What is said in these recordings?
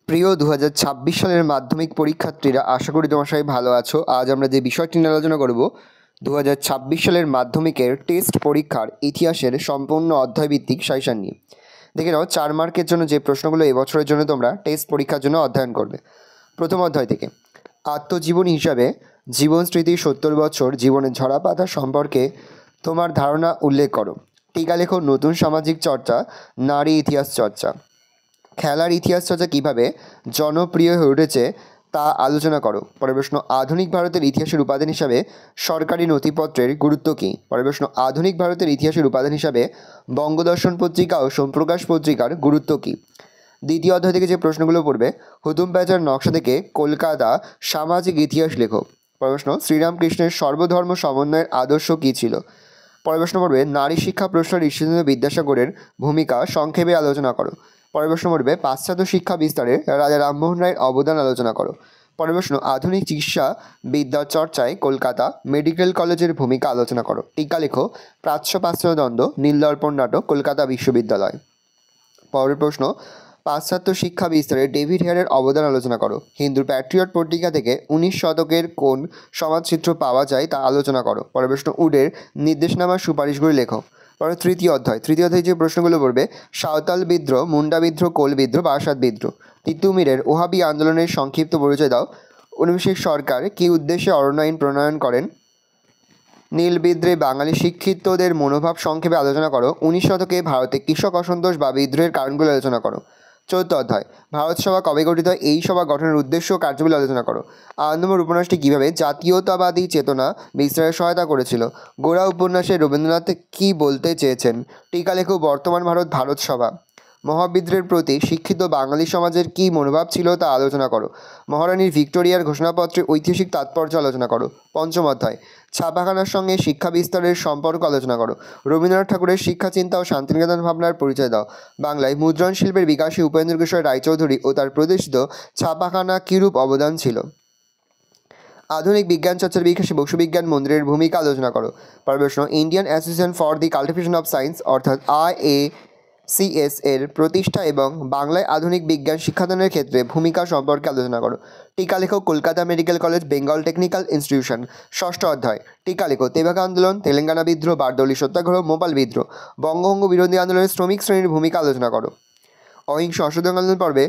প্রিয় 2026 সালের মাধ্যমিক পরীক্ষার্থীরা, আশা করি তোমার সবাই ভালো আছো। আজ আমরা যে বিষয়টি নিয়ে আলোচনা করব 2026 সালের মাধ্যমিকের টেস্ট পরীক্ষার ইতিহাসের সম্পূর্ণ অধ্যায়ভিত্তিক সাজেশন নিয়ে। দেখে নাও 4 মার্কের জন্য যে প্রশ্নগুলো এবছরের জন্য তোমরা টেস্ট পরীক্ষার জন্য অধ্যয়ন করবে। প্রথম অধ্যায় থেকে আত্মজীবনী হিসাবে জীবন স্মৃতি 70 বছর জীবনের ঝরাপাতা সম্পর্কে তোমার ধারণা উল্লেখ করো। টিকা লেখো নতুন সামাজিক চর্চা, নারী ইতিহাস চর্চা। খেলার ইতিহাস চর্চা কীভাবে জনপ্রিয় হয়ে উঠেছে তা আলোচনা করো। পরের প্রশ্ন আধুনিক ভারতের ইতিহাসের উপাদান হিসাবে সরকারি নথিপত্রের গুরুত্ব কী। পরের প্রশ্ন আধুনিক ভারতের ইতিহাসের উপাদান হিসাবে বঙ্গদর্শন পত্রিকা ও সোমপ্রকাশ পত্রিকার গুরুত্ব কী। দ্বিতীয় অধ্যায় থেকে যে প্রশ্নগুলো পড়বে, হুতুম প্যাঁচার নকশা থেকে কলকাতা সামাজিক ইতিহাস লেখো। পরের প্রশ্ন শ্রীরামকৃষ্ণের সর্বধর্ম সমন্বয়ের আদর্শ কী ছিল। পরের প্রশ্ন পড়বে নারী শিক্ষা প্রশ্নের ঈশ্বরচন্দ্র বিদ্যাসাগরের ভূমিকা সংক্ষেপে আলোচনা করো। পরের প্রশ্ন পড়বে পাশ্চাত্য শিক্ষা বিস্তারে রাজা রামমোহন রায়ের অবদান আলোচনা করো। পরের প্রশ্ন আধুনিক চিকিৎসা বিদ্যার চর্চায় কলকাতা মেডিকেল কলেজের ভূমিকা আলোচনা করো। টিকা লেখো প্রাচ্য পাশ্চাত্য দ্বন্দ্ব, নীলদর্পণ নাটক, কলকাতা বিশ্ববিদ্যালয়। পরের প্রশ্ন পাশ্চাত্য শিক্ষা বিস্তারে ডেভিড হেয়ারের অবদান আলোচনা করো। হিন্দুর প্যাট্রিয়ট পত্রিকা থেকে 19 শতকের কোন সমাজচিত্র পাওয়া যায় তা আলোচনা করো। পরের প্রশ্ন উডের নির্দেশনামার সুপারিশগুলি লেখো। পরে তৃতীয় অধ্যায় যে প্রশ্নগুলো পড়বে সাঁওতাল বিদ্রোহ, মুন্ডা বিদ্রোহ, কোল বিদ্রোহ, বারাসাত বিদ্রোহ। তিতুমিরের ওহাবি আন্দোলনের সংক্ষিপ্ত পরিচয় দাও। ঊনবিংশ সরকার কী উদ্দেশ্যে অরণ্য আইন প্রণয়ন করেন। নীল বিদ্রোহে বাঙালি শিক্ষিতদের মনোভাব সংক্ষেপে আলোচনা করো। 19 শতকে ভারতে কৃষক অসন্তোষ বা বিদ্রোহের কারণগুলো আলোচনা করো। চতুর্থ অধ্যায় ভারত সভা কবে গঠিত হয়, এই সভা গঠনের উদ্দেশ্য ও কার্যগুলো আলোচনা করো। আনন্দমোহন উপন্যাসটি কীভাবে জাতীয়তাবাদী চেতনা বিস্তারে সহায়তা করেছিল। গোরা উপন্যাসে রবীন্দ্রনাথ কী বলতে চেয়েছেন। টিকা লেখো বর্তমান ভারত ভারত সভা। মহাবিদ্রোহের প্রতি শিক্ষিত বাঙালি সমাজের কী মনোভাব ছিল তা আলোচনা করো। মহারানী ভিক্টোরিয়ার ঘোষণাপত্রের ঐতিহাসিক তাৎপর্য আলোচনা করো। পঞ্চম অধ্যায় ছাপাখানার সঙ্গে শিক্ষা বিস্তারের সম্পর্ক আলোচনা করো। রবীন্দ্রনাথ ঠাকুরের শিক্ষা চিন্তা ও শান্তিনিকেতন ভাবনার পরিচয় দাও। বাংলায় মুদ্রণ শিল্পের বিকাশে উপেন্দ্র কিশোর রায়চৌধুরী ও তার প্রতিষ্ঠিত ছাপাখানা কীরূপ অবদান ছিল। আধুনিক বিজ্ঞান চর্চার বিকাশে বসুবিজ্ঞান মন্দিরের ভূমিকা আলোচনা করো। পরের প্রশ্ন Indian association for the cultivation of science অর্থাৎ IACS এর প্রতিষ্ঠা এবং বাংলায় আধুনিক বিজ্ঞান শিক্ষাদানের ক্ষেত্রে ভূমিকা সম্পর্কে আলোচনা করো। টিকা লেখো Kolkata medical college, Bengal technical institution. ষষ্ঠ অধ্যায় টিকা লেখো তেভাগা আন্দোলন, তেলেঙ্গানা বিদ্রোহ, বারদৌলি সত্যাগ্রহ, মোপাল বিদ্রোহ। বঙ্গভঙ্গ বিরোধী আন্দোলনে শ্রমিক শ্রেণীর ভূমিকা আলোচনা করো। অহিংস অসহযোগ আন্দোলন পর্বে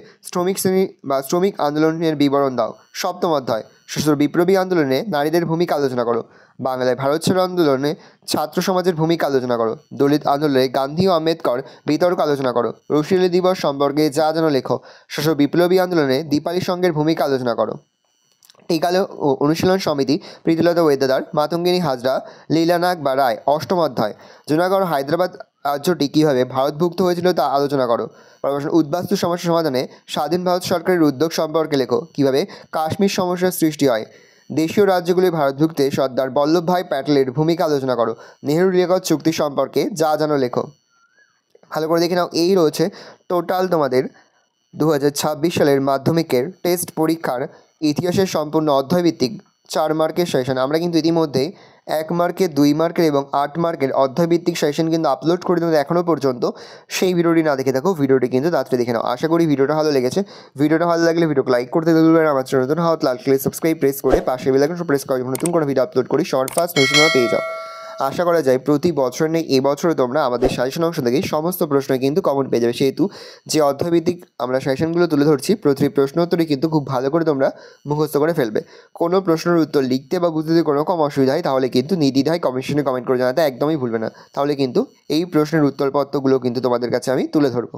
শ্রমিক আন্দোলনের বিবরণ দাও। সপ্তম অধ্যায় সশস্ত্র বিপ্লবী আন্দোলনে নারীদের ভূমিকা আলোচনা করো। বাংলায় ভারত ছাড়ো আন্দোলনে ছাত্র সমাজের ভূমিকা আলোচনা করো। দলিত আন্দোলনে গান্ধী ও আম্বেদকর বিতর্ক আলোচনা করো। রুশিলি দিবস সম্পর্কে যা জানো লেখো। সশস্ত্র বিপ্লবী আন্দোলনে দীপালি সংঘের ভূমিকা আলোচনা করো। টিকালো ও অনুশীলন সমিতি প্রীতিলতা ওয়েদাদার, মাতঙ্গিনী হাজরা, লীলানাগ বা রায়। অষ্টম অধ্যায় জুনাগড় হায়দ্রাবাদ রাজ্যটি কীভাবে ভারতভুক্ত হয়েছিল তা আলোচনা করো। উদ্বাস্তু সমস্যা সমাধানে স্বাধীন ভারত সরকারের উদ্যোগ সম্পর্কে লেখো। কীভাবে কাশ্মীর সমস্যার সৃষ্টি হয়। দেশীয় রাজ্যগুলি ভারতভুক্তে সর্দার বল্লভভাই প্যাটেলের ভূমিকা আলোচনা করো। নেহেরু লিয়াকত চুক্তি সম্পর্কে যা জানো লেখো। ভালো করে দেখে নাও, এই রয়েছে টোটাল তোমাদের 2026 সালের মাধ্যমিকের টেস্ট পরীক্ষার ইতিহাসের সম্পূর্ণ অধ্যায়ভিত্তিক 4 মার্কের সেশন। আমরা কিন্তু ইতিমধ্যেই 1 মার্কের, 2 মার্কের এবং 8 মার্কের অধ্যায়ভিত্তিক সেশন কিন্তু আপলোড করে দেবো এখনও পর্যন্ত। সেই ভিডিওটি না দেখে থাকো, ভিডিওটি কিন্তু তাড়াতাড়ি দেখে নাও। আশা করি ভিডিওটা ভালো লেগেছে। ভিডিওটা ভালো লাগলে ভিডিওকে লাইক করতে ভুলবেন না। আমার চ্যানেল নতুন হওয়া লাল ক্লিক সাবস্ক্রাইব প্রেস করে পাশে বেল আইকন প্রেস করে নতুন কোনো ভিডিও আপলোড করি সবার ফার্স্ট নোটিফিকেশন পেয়ে যাও। আশা করা যায় প্রতি বছর নেই এবছরও তোমরা আমাদের সাজেশন অংশ থেকেই সমস্ত প্রশ্ন কিন্তু কমেন্ট পেয়ে যাবে। সেহেতু যে অধ্যায়ভিত্তিক আমরা সাজেশনগুলো তুলে ধরছি প্রতিটি প্রশ্ন উত্তরই কিন্তু খুব ভালো করে তোমরা মুখস্থ করে ফেলবে। কোনো প্রশ্নের উত্তর লিখতে বা বুঝতে যদি কোনো রকম অসুবিধা হয় তাহলে কিন্তু নির্দ্বিধায় কমেন্ট কমেন্ট করে জানাতে একদমই ভুলবে না। তাহলে কিন্তু এই প্রশ্নের উত্তরপত্রগুলো কিন্তু তোমাদের কাছে আমি তুলে ধরবো।